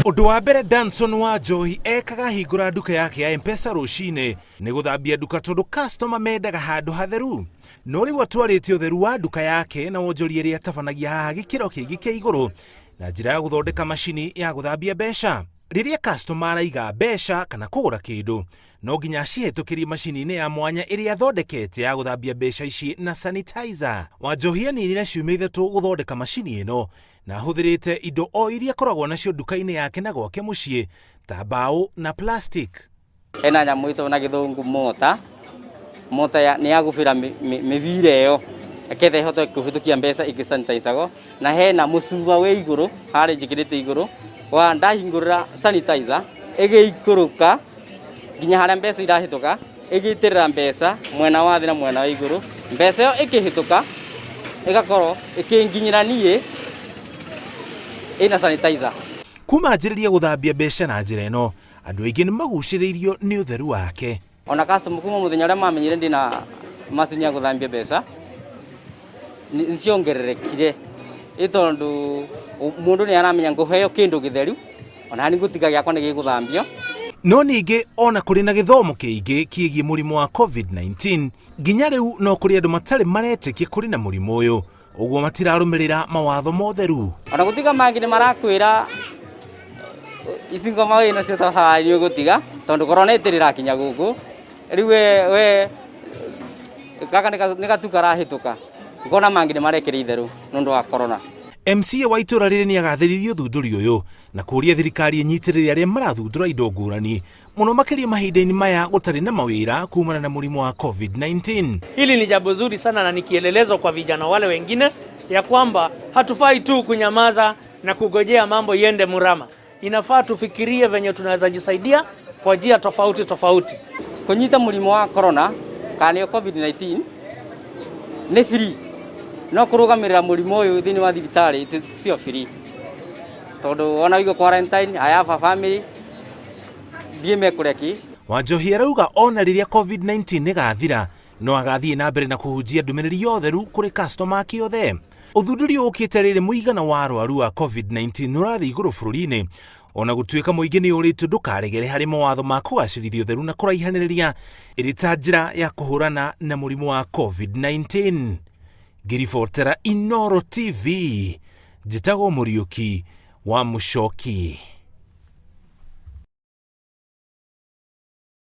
Undu wa mbere Danson wa Njohi ekaga hingura nduka yake ya M-pesa rucine ni guthambia nduka tondu customer mendaga handu hatheru. No riu atwarite utheru wa nduka yake na wonjori iria tabanagia haha gikiro kingi kia iguru na njira ya guthondeka mashini ya guthambia mbeca. Riria customer araiga mbeca kana kugura kindu no nginya cihitukirie mashini-ini ya mwanya iria athondekete ya guthambia mbeca ici na sanitizer. Wanjohi aninire ciumia ithatu guthondeka mashini ino na huthirite indo o iria koragwo nacio nduka-ini yake na gwake mucii ta mbao na plastic. Hena nyamu ito na githungu mota ni ya gubira mivire yo akethe ihote kuhitukia mbeca igisanitizago na hena mucuba we iguru hari njikirite iguru wa ndahingurira sanitizer igiikuruka nginya haria mbeca irahituka igiitirira mbeca mwena wa thi na mwena wa iguru mbeca yo ikihituka igakorwo ikinginyira nie ina sanitizer. Kuma njiriria guthambia mbeca na njira ino andu aingi ni maguciriirio ni utheru wake. Ona customer kuma muthenya uria mamenyire ndina macini ya guthambia mbeca nciongererekire itondu mundu ni aramenya nguheo kindu githeru ona ni gutiga giakwa ni giguthambio. No ningi ona kuri na githomo kiingi kiigie murimu wa COVID-19 nginya riu no kuri andu matari maretikia kuri na murimu uyu uguo matirarumirira mawatho motheru. Ona gutiga mangi ni marakwira icingo mawe na cio tahari gutiga tondu corona itirira kinya guku riu we kaka ni gatuka rahituka ngona mangi ni marekire itheru nundu wa corona. MCA wa itura riri ni agathiririo thunduri uyu na kuria thirikari inyitirire aria marathundura indo ngurani muno makiria mahinda-ini maya gutari na mawira kumana na murimu wa COVID-19. Hili ni jambo zuri sana na ni kielelezo kwa vijana wale wengine ya kwamba hatufai tu kunyamaza na kugojea mambo yende murama. Inafaa tufikirie venye tunaweza jisaidia kwa njia tofauti tofauti. Kunyita murimu wa corona kana COVID-19 ni free. No kurugamirira murimu uyu thini wa thibitari sio free. Tondu ona wigo quarantine I have a family dieme kureki. Wanjohi arauga ona riria COVID-19 igathira no agathie na mbere na kuhunjia ndumiriri yotheru kuri customer kiothe. Uthunduri ukite riri muigana wa arwaru wa COVID-19 urathi iguru bururi-ini ona gutuika muingi ni uritu ndukaregere hari mawatho ma kugacirithia utheru na kuraihaniriria iri ta njira ya kuhurana na murimu wa COVID-19. Ngiribotera Inooro TV njitagwo Muriuki wa Mucoki.